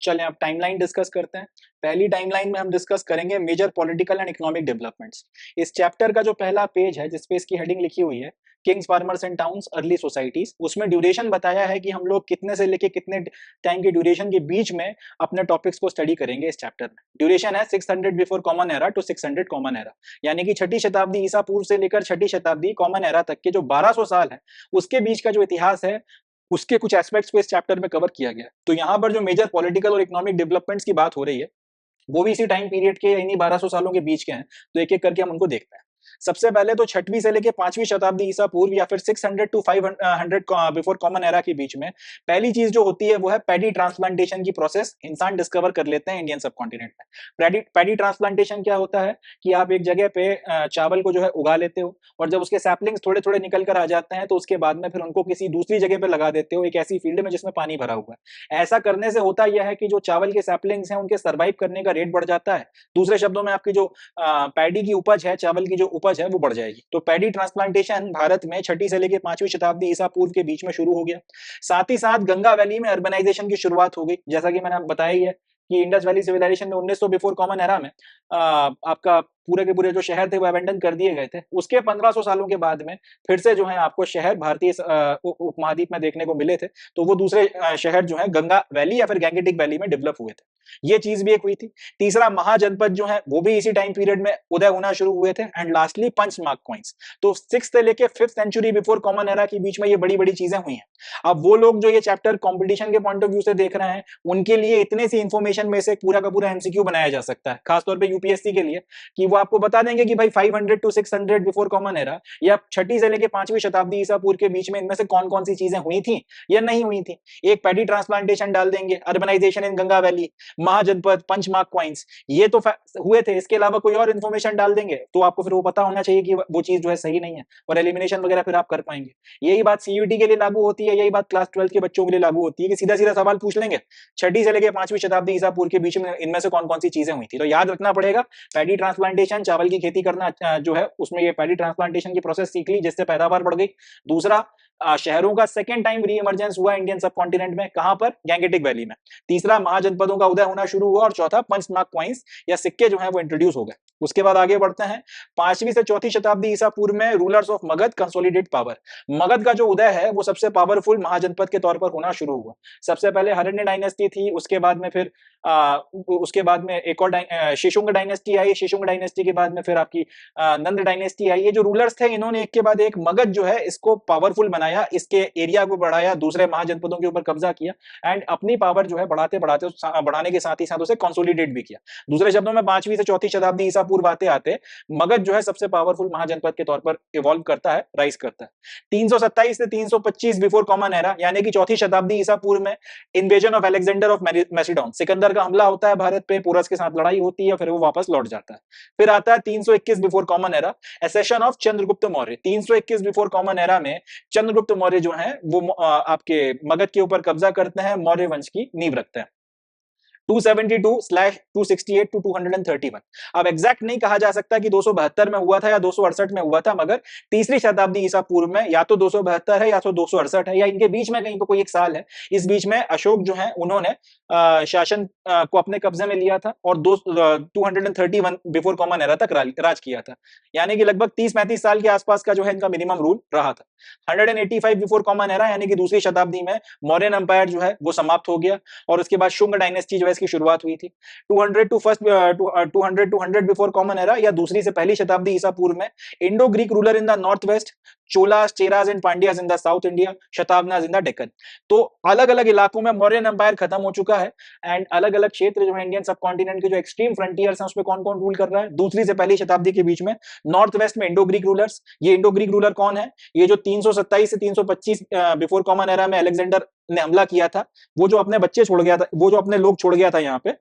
चलें अब timeline discuss करते हैं। पहली टाइमलाइन में हम डिस्कस करेंगे major political and economic developments. इस चैप्टर का जो पहला पेज है जिस पे इसकी हेडिंग लिखी हुई है Kings farmers and towns early societies, उसमें ड्यूरेशन बताया है कि हम लोग कितने से लेके कितने टाइम की ड्यूरेशन के बीच में अपने टॉपिक्स को स्टडी करेंगे। इस चैप्टर में ड्यूरेशन है 600 before common era to 600 common era, यानी कि छठी शताब्दी ईसा पूर्व से लेकर छठी शताब्दी कॉमन एरा तक के जो 1200 साल है उसके बीच का जो इतिहास है उसके कुछ एस्पेक्ट्स को इस चैप्टर में कवर किया गया। तो यहाँ पर जो मेजर पॉलिटिकल और इकोनॉमिक डेवलपमेंट्स की बात हो रही है वो भी इसी टाइम पीरियड के इन्हीं 1200 सालों के बीच के हैं। तो एक एक करके हम उनको देखते हैं। सबसे पहले तो छठवीं से लेके पांचवीं शताब्दी ईसा पूर्व या फिर 600 टू 500 बिफोर कॉमन एरा के बीच में पहली चीज जो होती है वो है पैडी ट्रांसप्लांटेशन की प्रोसेस इंसान डिस्कवर कर लेते हैं इंडियन सबकॉन्टिनेंट में। पैडी ट्रांसप्लांटेशन क्या होता है कि आप एक जगह पे चावल को जो है उगा लेते हो और जब उसके सैपलिंग्स थोड़े थोड़े निकल कर आ जाते हैं तो उसके बाद में फिर उनको किसी दूसरी जगह पे लगा देते हो, एक ऐसी फील्ड में जिसमें पानी भरा हुआ है। ऐसा करने से होता यह है कि जो चावल के सैपलिंग्स हैं उनके सर्वाइव करने का रेट बढ़ जाता है। दूसरे शब्दों में आपकी जो पैडी की उपज है, चावल की जो उपज है वो बढ़ जाएगी। तो पैडी ट्रांसप्लांटेशन भारत में छठी से लेकर पांचवी शताब्दी ईसा पूर्व के बीच में शुरू हो गया। साथ ही साथ गंगा वैली में अर्बनाइजेशन की शुरुआत हो गई। जैसा कि मैंने बताया ही है कि इंडस वैली सिविलाइजेशन में 1900 बिफोर कॉमन एरा में आपका पूरे के पूरे जो शहर थे वो अबेंडन कर दिए गए थे। उसके 1500 सालों के बाद में फिर से जो है आपको शहर भारतीय उपमहाद्वीप में देखने को मिले थे। तो वो दूसरे शहर जो है गंगा वैली या फिर गैंगेटिक वैली में डेवलप हुए थे। ये चीज भी एक हुई थी। तीसरा महाजनपद जो है वो भी इसी टाइम पीरियड में उदय होना शुरू हुए थे। And lastly punch mark coins. तो 6th से लेके 5th century before common era के बीच में ये बड़ी बड़ी चीजें हुई हैं। अब वो लोग जो ये चैप्टर कंपटीशन के पॉइंट ऑफ व्यू से देख रहे हैं उनके लिए इतने सी इंफॉर्मेशन में से पूरा का पूरा एमसीक्यू बनाया जा सकता है, खासतौर पे यूपीएससी के लिए, कि वो आपको बता देंगे कि भाई 500 टू 600 बिफोर कॉमन एरा या छठी से लेके पांचवी शताब्दी ईसा पूर्व के बीच में इनमें से कौन कौन सी चीजें हुई थी या नहीं हुई थी। एक पैडी ट्रांसप्लांटेशन डाल देंगे, अर्बनाइजेशन इन गंगा वैली, महाजनपद, पंचमार्क कॉइंस, ये तो हुए थे। इसके अलावा कोई और इन्फॉर्मेशन डाल देंगे तो आपको फिर वो पता होना चाहिए कि वो चीज जो है सही नहीं है और एलिमिनेशन वगैरह फिर आप कर पाएंगे। यही बात सीयूटी के लिए लागू होती है, यही बात क्लास 12 के बच्चों के लिए लागू होती है कि सीधा सीधा सवाल पूछ लेंगे छठी से लेके पांचवी शताब्दी ईसा पूर्व के बीच में इनमें से कौन कौन सी चीजें हुई थी। तो याद रखना पड़ेगा पैडी ट्रांसप्लांटेशन, चावल की खेती करना जो है उसमें ये पैडी ट्रांसप्लांटेशन की प्रोसेस सीख ली जिससे पैदावार बढ़ गई। दूसरा, शहरों का सेकेंड टाइम री इमरजेंस हुआ इंडियन सब कॉन्टिनेंट में, कहां पर, गैंगेटिक वैली में। तीसरा, महाजनपदों का उदय होना शुरू हुआ और चौथा, पंच मार्क कॉइंस या सिक्के जो है वो इंट्रोड्यूस हो गए। उसके बाद आगे बढ़ते हैं। पांचवी से चौथी शताब्दी ईसा पूर्व में rulers of Magadh consolidate power. Magadh का जो उदय है वो सबसे पावरफुल महाजनपद के तौर पर होना शुरू हुआ। सबसे पहले हरण्य डायनेस्टी थी, उसके बाद में फिर उसके बाद में एक और शेषुंग डायनेस्टी आई। शेषुंग डायनेस्टी के बाद में फिर आपकी नंद डायनेस्टी आई। ये जो रूलर्स थे इन्होंने एक के बाद एक मगध जो है इसको पावरफुल बनाया, इसके एरिया को बढ़ाया, दूसरे महाजनपदों के ऊपर कब्जा किया एंड अपनी पावर जो है बढ़ाते बढ़ाते बढ़ाने के साथ ही साथ उसे कंसोलिडेट भी किया। दूसरे शब्दों में पांचवी से चौथी शताब्दी ईसा पूर्व आते आते मगध जो है सबसे पावरफुल महाजनपद के तौर पर इवॉल्व करता है, राइज करता है। 327 से 325 बिफोर कॉमन एरा यानी कि चौथी शताब्दी ईसा पूर्व में invasion of Alexander of Macedon, Sikandar का हमला होता है भारत पे, पोरस के साथ लड़ाई होती है, फिर वो वापस लौट जाता है। फिर आता है 321 before common era, accession of Chandragupta Maurya. 321 before common era में चंद्रगुप्त मौर्य जो है वो आपके मगध के ऊपर कब्जा करते हैं, मौर्य वंश की नींव रखते हैं। 272/268 टू 231। अब एग्जैक्ट नहीं कहा जा सकता कि 272 में हुआ था या 268 में हुआ था, मगर तीसरी शताब्दी ईसा पूर्व में या तो 272 है या तो 268 है या इनके बीच में कहीं पर कोई एक साल है। इस बीच में अशोक जो है उन्होंने शासन को अपने कब्जे में लिया था और 231 बिफोर कॉमन एरा तक राज किया था। यानी कि लगभग 30-35 साल के आसपास का जो है इनका मिनिमम रूल रहा था। 185 बिफोर कॉमन एरा यानी कि दूसरी शताब्दी में मौर्यन एम्पायर जो है वो समाप्त हो गया और उसके बाद शुंग डायनेस्टी जो है इसकी शुरुआत हुई थी। 200 बिफोर कॉमन एरा या दूसरी से पहली शताब्दी ईसा पूर्व में Indo Greek ruler in the north west, Cholas, Cheras and Pandyas in the South India, Satavahanas in the Deccan. तो अलग अलग इलाकों में मौर्यन एम्पायर खत्म हो चुका है एंड अलग अलग क्षेत्र जो है इंडियन सब कॉन्टिनेंट के जो एक्सट्रीम फ्रंटियर्स हैं उसमें कौन कौन रूल कर रहा है। दूसरी से पहली शताब्दी के बीच में नॉर्थ वेस्ट में इंडो ग्रीक रूलर्स। ये इंडो ग्रीक रूलर कौन है? ये जो 327 से 325 बिफोर कॉमन एरा में अलेक्जेंडर ने हमला किया था, वो जो अपने बच्चे छोड़ गया था, वो जो अपने लोग छोड़ गया था यहाँ पे,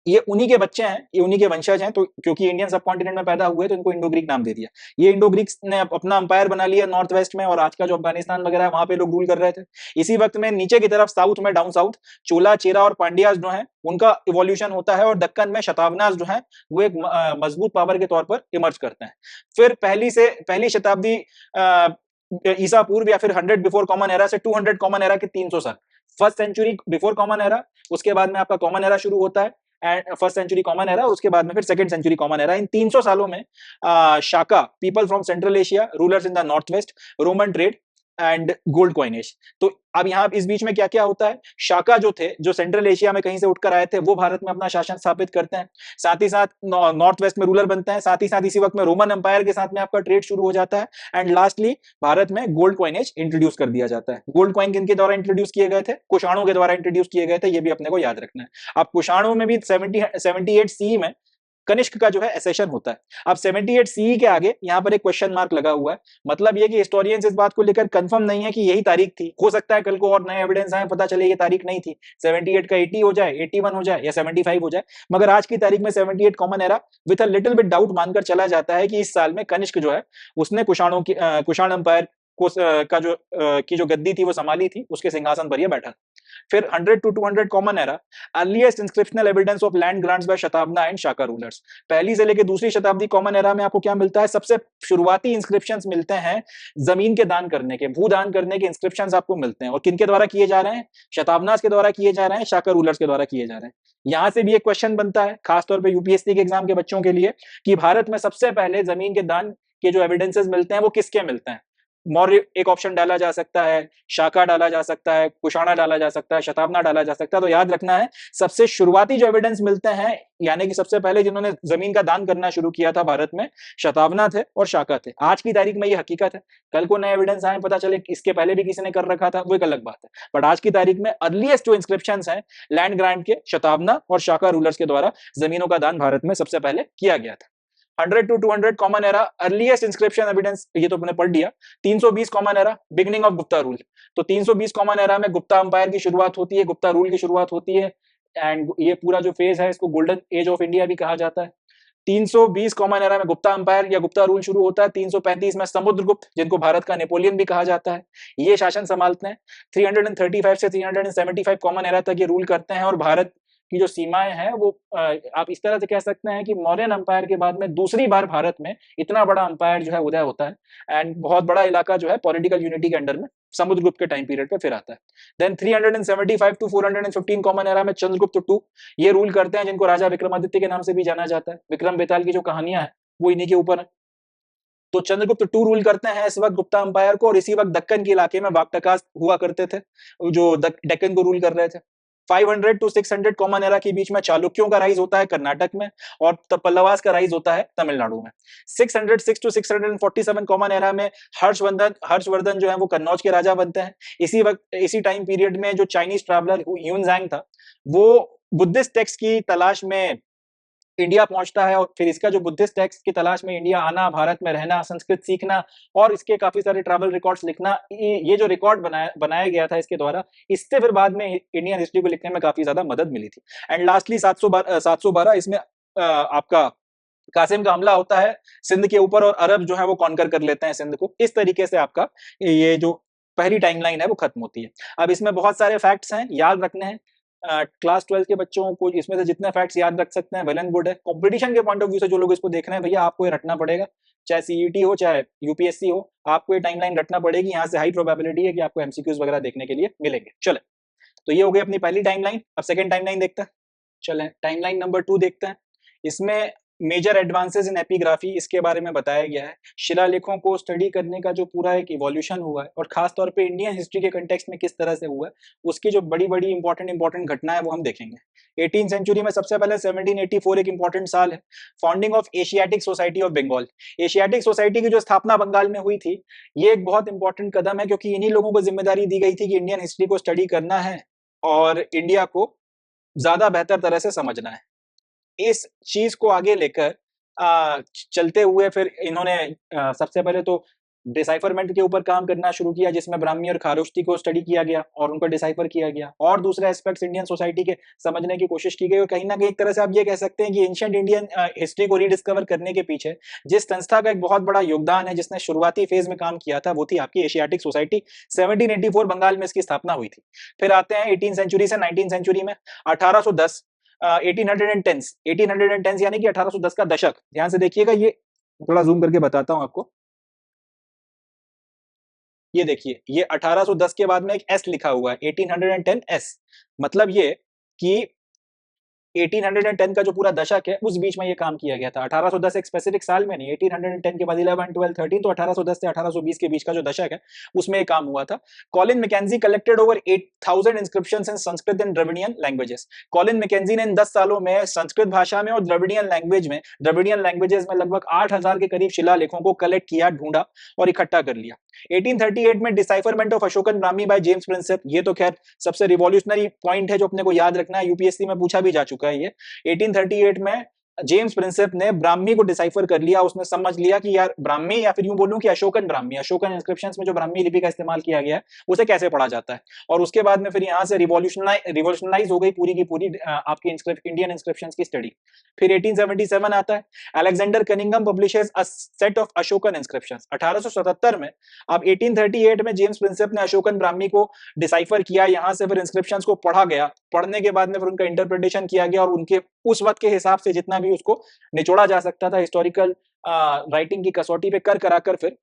ये उन्हीं के बच्चे हैं, ये उन्हीं के वंशज हैं। तो क्योंकि इंडियन सब कॉन्टिनेंट में पैदा हुए तो इनको इंडो ग्रीक नाम दे दिया। ये इंडो ग्रीक्स ने अपना अंपायर बना लिया नॉर्थ वेस्ट में और आज का जो अफगानिस्तान वगैरह है वहां पे लोग रूल कर रहे थे। इसी वक्त में नीचे की तरफ साउथ में, डाउन साउथ, चोला, चेरा और पांड्यास जो है उनका इवोल्यूशन होता है और दक्कन में शतावनास जो है वो एक मजबूत पावर के तौर पर इमर्ज करते हैं। फिर पहली शताब्दी ईसा पूर्व या फिर 100 बिफोर कॉमन एरा से 200 कॉमन एरा के 300 साल, first century before common era, उसके बाद में आपका कॉमन एरा शुरू होता है, and first century common era, और उसके बाद में फिर सेकंड सेंचुरी कॉमन एरा। इन 300 सालों में Shaka, people from Central Asia, rulers in the north west, Roman trade and gold coinage. तो अब यहाँ इस बीच में क्या क्या होता है, शाका जो थे, जो सेंट्रल एशिया में कहीं से उठकर आए थे, वो भारत में अपना शासन स्थापित करते हैं, साथ ही साथ नॉर्थ वेस्ट में रूलर बनते हैं, साथ ही साथ इसी वक्त में रोमन एम्पायर के साथ में आपका ट्रेड शुरू हो जाता है, एंड लास्टली भारत में गोल्ड कॉइनेज इंट्रोड्यूस कर दिया जाता है। गोल्ड कॉइन किनके द्वारा इंट्रोड्यूस किए गए थे, कुषाणों के द्वारा इंट्रोड्यूस किए गए थे, ये भी अपने को याद रखना है। अब कुषाणों में भी 78 सी में कनिष्क का जो है एसेशन होता है। अब 78 सी के आगे यहाँ पर एक क्वेश्चन मार्क लगा हुआ है, मतलब ये कि हिस्टोरियंस इस बात को लेकर कंफर्म नहीं है कि यही तारीख थी, हो सकता है कल को और नए एविडेंस आए, पता चले ये तारीख नहीं थी, 78 का 80 हो जाए, 81 हो जाए या 75 हो जाए, मगर आज की तारीख में 78 common era with a little bit doubt मानकर चला जाता है कि इस साल में कनिष्क जो है उसने कुषाण एम्पायर को का जो की जो गद्दी थी वो संभाली थी, उसके सिंहासन पर यह बैठा। फिर 100 to 200 common era, earliest inscriptional evidence of land grants by शताब्दा एंड शाका रूलर्स। पहली से लेकर दूसरी शताब्दी कॉमन एरा में आपको क्या मिलता है, सबसे शुरुआती इंस्क्रिप्शंस मिलते हैं जमीन के दान करने के, भूदान करने के इंस्क्रिप्शंस आपको मिलते हैं, और किनके द्वारा किए जा रहे हैं, शताब्दास के द्वारा किए जा रहे हैं, शाका रूलर्स के द्वारा किए जा रहे हैं। यहां से भी एक क्वेश्चन बनता है खासतौर पर यूपीएससी के एग्जाम के बच्चों के लिए कि भारत में सबसे पहले जमीन के दान के जो एविडेंसेस मिलते हैं वो किसके मिलते हैं। मौर्य एक ऑप्शन डाला जा सकता है, शाका डाला जा सकता है, कुषाणा डाला जा सकता है, शताब्दा डाला जा सकता है। तो याद रखना है सबसे शुरुआती जो एविडेंस मिलते हैं, यानी कि सबसे पहले जिन्होंने जमीन का दान करना शुरू किया था भारत में, शताब्दा थे और शाका थे। आज की तारीख में ये हकीकत है, कल को नए एविडेंस आए, पता चले इसके पहले भी किसी ने कर रखा था, वो एक अलग बात है, बट आज की तारीख में अर्लीस्ट जो इंस्क्रिप्शंस हैं लैंड ग्रांट के, शताब्दा और शाका रूलर्स के द्वारा जमीनों का दान भारत में सबसे पहले किया गया था। 100 to 200 common era, earliest inscription evidence, ये तो मैंने पढ़ लिया। 320 common era, beginning of Gupta rule. तो 320 कॉमन एरा में गुप्ता अंपायर की शुरुआत होती है, गुप्ता रूल की शुरुआत होती है, एंड ये पूरा जो फेज है इसको गोल्डन एज ऑफ इंडिया भी कहा जाता है। 320 कॉमन एरा में गुप्ता अंपायर या गुप्ता रूल शुरू होता है। 335 में समुद्रगुप्त, जिनको भारत का नेपोलियन भी कहा जाता है, ये शासन संभालते हैं। 335 से 375 कॉमन एरा तक ये रूल करते हैं, और भारत की जो सीमाएं हैं वो आप इस तरह से कह सकते हैं कि मौर्यन अंपायर के बाद में दूसरी बार भारत में इतना बड़ा अंपायर जो है उदय होता है, एंड बहुत बड़ा इलाका जो है पॉलिटिकल यूनिटी के अंडर में समुद्रगुप्त के टाइम पीरियड पे फिर आता है। देन 375 टू 415 कॉमन एरा में चंद्रगुप्त टू ये रूल करते हैं, जिनको राजा विक्रमादित्य के नाम से भी जाना जाता है। विक्रम बेताल की जो कहानियां है वो इन्हीं के ऊपर है। तो चंद्रगुप्त टू रूल करते हैं इस वक्त गुप्ता अंपायर को, और इसी वक्त दक्कन के इलाके में वाक्टकास हुआ करते थे जो डेक्कन को रूल कर रहे थे। 500 टू 600 कॉमन एरा के बीच में चालुक्यों का राइज होता है कर्नाटक में, और पल्लवास का राइज होता है तमिलनाडु में। 606 टू 647 कॉमन एरा में हर्षवर्धन जो है वो कन्नौज के राजा बनते हैं। इसी टाइम पीरियड में जो चाइनीज ट्रैवलर ह्यूनजैंग था, वो बुद्धिस्ट टेक्स्ट की तलाश में इंडिया पहुंचता है, और फिर इसका जो बुद्धिस्ट टेक्स्ट की तलाश में इंडिया आना, भारत में रहना, संस्कृत सीखना, और इसके काफी सारे ट्रैवल रिकॉर्ड्स लिखना, ये जो रिकॉर्ड बनाया गया था इसके द्वारा, इससे फिर बाद में इंडियन हिस्ट्री को लिखने में काफी ज्यादा मदद मिली थी। एंड लास्टली 712 इसमें आपका कासिम का हमला होता है सिंध के ऊपर, और अरब जो है वो कॉन्कर कर लेते हैं सिंध को। इस तरीके से आपका ये जो पहली टाइमलाइन है वो खत्म होती है। अब इसमें बहुत सारे फैक्ट्स हैं, याद रखने हैं। क्लास 12 के बच्चों को इसमें से जितने फैक्ट्स याद रख सकते हैं वेल एंड गुड है। कंपटीशन के पॉइंट ऑफ व्यू से जो लोग इसको देख रहे हैं, भैया आपको ये रटना पड़ेगा, चाहे सीईटी हो चाहे यूपीएससी हो, आपको ये टाइमलाइन रटना पड़ेगी। यहाँ से हाई प्रोबेबिलिटी है कि आपको एमसीक्यूज वगैरह देखने के लिए मिलेंगे। चले, तो ये हो गई अपनी पहली टाइमलाइन। अब सेकंड टाइमलाइन देखते हैं। चलें टाइमलाइन नंबर 2 देखते हैं। इसमें मेजर एडवांसेस इन एपिग्राफी, इसके बारे में बताया गया है। शिलालेखों को स्टडी करने का जो पूरा एक इवोल्यूशन हुआ है, और खास तौर पे इंडियन हिस्ट्री के कंटेक्स्ट में किस तरह से हुआ है, उसकी जो बड़ी बड़ी इंपॉर्टेंट घटनाएं वो हम देखेंगे। 18th सेंचुरी में सबसे पहले 1784 एक इंपॉर्टेंट साल है, founding of Asiatic Society of Bengal. Asiatic Society की जो स्थापना बंगाल में हुई थी, ये एक बहुत इंपॉर्टेंट कदम है, क्योंकि इन्हीं लोगों को जिम्मेदारी दी गई थी कि इंडियन हिस्ट्री को स्टडी करना है और इंडिया को ज्यादा बेहतर तरह से समझना है। इस चीज को आगे लेकर चलते हुए फिर इन्होंने सबसे पहले तो डिसाइफरमेंट के ऊपर काम करना शुरू किया, जिसमें ब्राह्मी और खारोष्टी को स्टडी किया गया और उनको डिसाइफर किया गया, और दूसरे एस्पेक्ट्स इंडियन सोसाइटी के समझने की कोशिश की गई। और कहीं ना कहीं एक तरह से आप ये कह सकते हैं कि एंशिएंट इंडियन हिस्ट्री को रीडिस्कवर करने के पीछे जिस संस्था का एक बहुत बड़ा योगदान है, जिसने शुरुआती फेज में काम किया था, वो थी आपकी एशियाटिक सोसाइटी। 1784 बंगाल में इसकी स्थापना हुई थी। फिर आते हैं 18th सेंचुरी से 19th सेंचुरी में। 1810 1810 यानी कि 1810 का दशक। ध्यान से देखिएगा, ये थोड़ा जूम करके बताता हूं आपको। ये देखिए, ये 1810 के बाद में एक एस लिखा हुआ है, 1810 एस, मतलब ये कि 1810 का जो पूरा दशक है उस बीच में ये काम किया गया था। 1810 एक स्पेसिफिक साल में नहीं, 1810 के बाद 11, 12, 13, तो 1810 से 1820 के बीच का जो दशक है उसमें ये काम हुआ था। Colin McKenzie collected over 8000 inscriptions in Sanskrit and Dravidian languages. Colin McKenzie ने इन 10 सालों में संस्कृत भाषा में और द्रविडियन लैंग्वेजेस में लगभग 8000 के करीब शिलालेखों को कलेक्ट किया, ढूंढा और इकट्ठा कर लिया। 1838 में decipherment of Ashokan Brahmi by James Prinsep, ये तो खैर सबसे रिवॉल्यूशनरी पॉइंट है जो अपने को याद रखना है, यूपीएससी में पूछा भी जा चुका है ये। 1838 में जेम्स प्रिंसेप ने ब्राह्मी को डिसाइफर कर लिया, उसने समझ लिया कि यार ब्राह्मी, या फिर यूं बोलूं कि अशोकन ब्राह्मी, अशोकन इंस्क्रिप्शंस में जो ब्राह्मी लिपि का इस्तेमाल किया गया है उसे कैसे पढ़ा जाता है। और उसके बाद में फिर यहां से रिवॉल्यूशनाइज हो गई पूरी की पूरी आपकी इंडियन इंस्क्रिप्शंस की स्टडी। फिर 1877 आता है, Alexander Cunningham publishes a set of Ashokan inscriptions. 1877 में, अब 1838 में जेम्स प्रिंसेप ने अशोकन ब्राह्मी को डिसाइफर किया, यहां से फिर इंस्क्रिप्शंस को पढ़ा गया, पढ़ने के बाद में फिर उनका इंटरप्रिटेशन किया गया और उनके उस वक्त के हिसाब से जितना भी उसको निचोड़ा जा सकता था हिस्टोरिकल राइटिंग की कसौटी पे कर कराकर फिर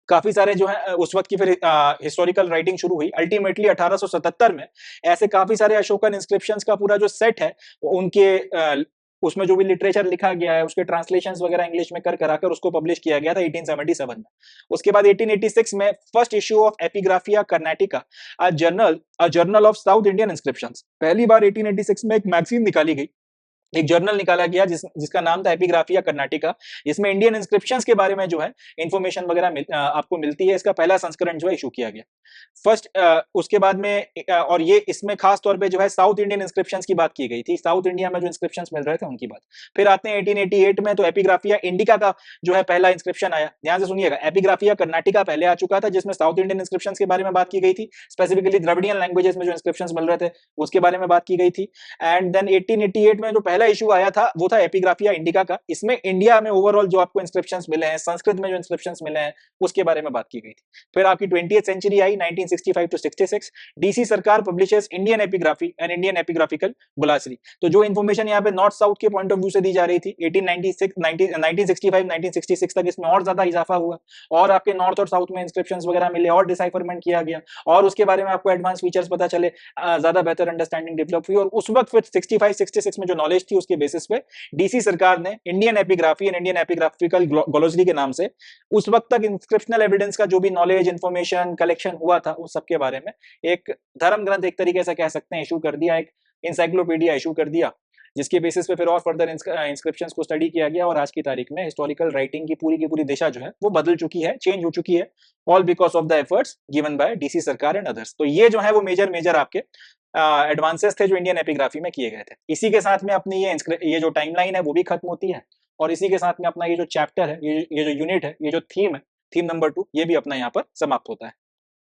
काफी सारे जो है उस वक्त की फिर हिस्टोरिकल राइटिंग शुरू हुई। अल्टीमेटली 1877 में ऐसे काफी सारे अशोकन इंस्क्रिप्शंस का पूरा जो सेट है उनके उसमें जो भी लिटरेचर लिखा गया है उसके ट्रांसलेशंस वगैरह इंग्लिश में कर कराकर उसको पब्लिश किया गया था 1877 में। उसके बाद 1886 में first issue of Epigraphia Carnatica, a journal of South Indian inscriptions, पहली बार 1886 में एक मैगजीन निकाली गई, एक जर्नल निकाला गया जिसका नाम था एपिग्राफिया कर्नाटिका। इसमें इंडियन इंस्क्रिप्शंस के बारे में जो है इंफॉर्मेशन वगैरह आपको मिलती है। इसका पहला संस्करण जो है इशू किया गया फर्स्ट। उसके बाद में और ये इसमें खास तौर पे जो है साउथ इंडियन इंस्क्रिप्शंस की बात की गई थी, साउथ इंडिया में जो इंस्क्रिप्शंस मिल रहे थे उनकी बात। फिर आते हैं 1888 में, तो एपिग्राफिया इंडिका का जो है पहला इंस्क्रिप्शन आया। ध्यान से सुनिएगा, एपिग्राफिया कर्नाटिका पहले आ चुका था जिसमें साउथ इंडियन इंस्क्रिप्शंस के बारे में बात की गई थी, स्पेसिफिकली द्रविडियन लैंग्वेजेस में जो इंस्क्रिप्शंस मिल रहे थे उसके बारे में बात की गई थी। एंड देन 1888 में जो पहला इशू आया था वो था एपिग्राफिया इंडिका का। इसमें इंडिया में ओवरऑल जो आपको इंस्क्रिप्शंस मिले हैं, संस्कृत में जो इंस्क्रिप्शंस मिले हैं उसके बारे में बात की गई थी। फिर आपकी 20th सेंचुरी आई 1965 to 66, D C Sircar publishes Indian epigraphy and Indian epigraphical glossary. तो जो इन्फॉर्मेशन यहाँ पे नॉर्थ साउथ के पॉइंट ऑफ व्यू से दी जा रही थी 1966 तक इसमें और ज्यादा इजाफा हुआ और आपके नॉर्थ और साउथ में इंस्क्रिप्शंस वगैरह मिले और डिसाइफरमेंट किया गया और उसके बारे में आपको एडवांस फीचर्स पता चले, ज्यादा बेहतर अंडरस्टैंडिंग डेवलप हुई। और उस वक्त फिर 65-66 में जो नॉलेज थी उसके बेसिस पे डीसी सरकार ने Indian epigraphy and Indian epigraphical glossary के नाम से उस वक्त तक इंस्क्रिप्शनल एविडेंस का जो भी नॉलेज इंफॉर्मेशन कलेक्शन हुआ था उस सब के बारे में एक धर्म ग्रंथ एक तरीके से कह सकते हैं इशू कर दिया, एक इंसाइक्लोपीडिया इशू कर दिया, जिसके बेसिस पे फिर और फर्दर इंस्क्रिप्शंस को स्टडी किया गया। और आज की तारीख में हिस्टोरिकल राइटिंग की पूरी दिशा जो है वो बदल चुकी है, चेंज हो चुकी है, all because of the efforts given by DC सरकार एंड अदर्स। तो ये जो है वो मेजर आपके एडवांसेस थे जो इंडियन एपिग्राफी में किए गए थे। इसी के साथ में अपनी ये जो टाइमलाइन है वो भी खत्म होती है और इसी के साथ में अपना ये जो चैप्टर है, ये जो यूनिट है, ये जो थीम है, थीम नंबर 2, ये भी अपना यहाँ पर समाप्त होता है।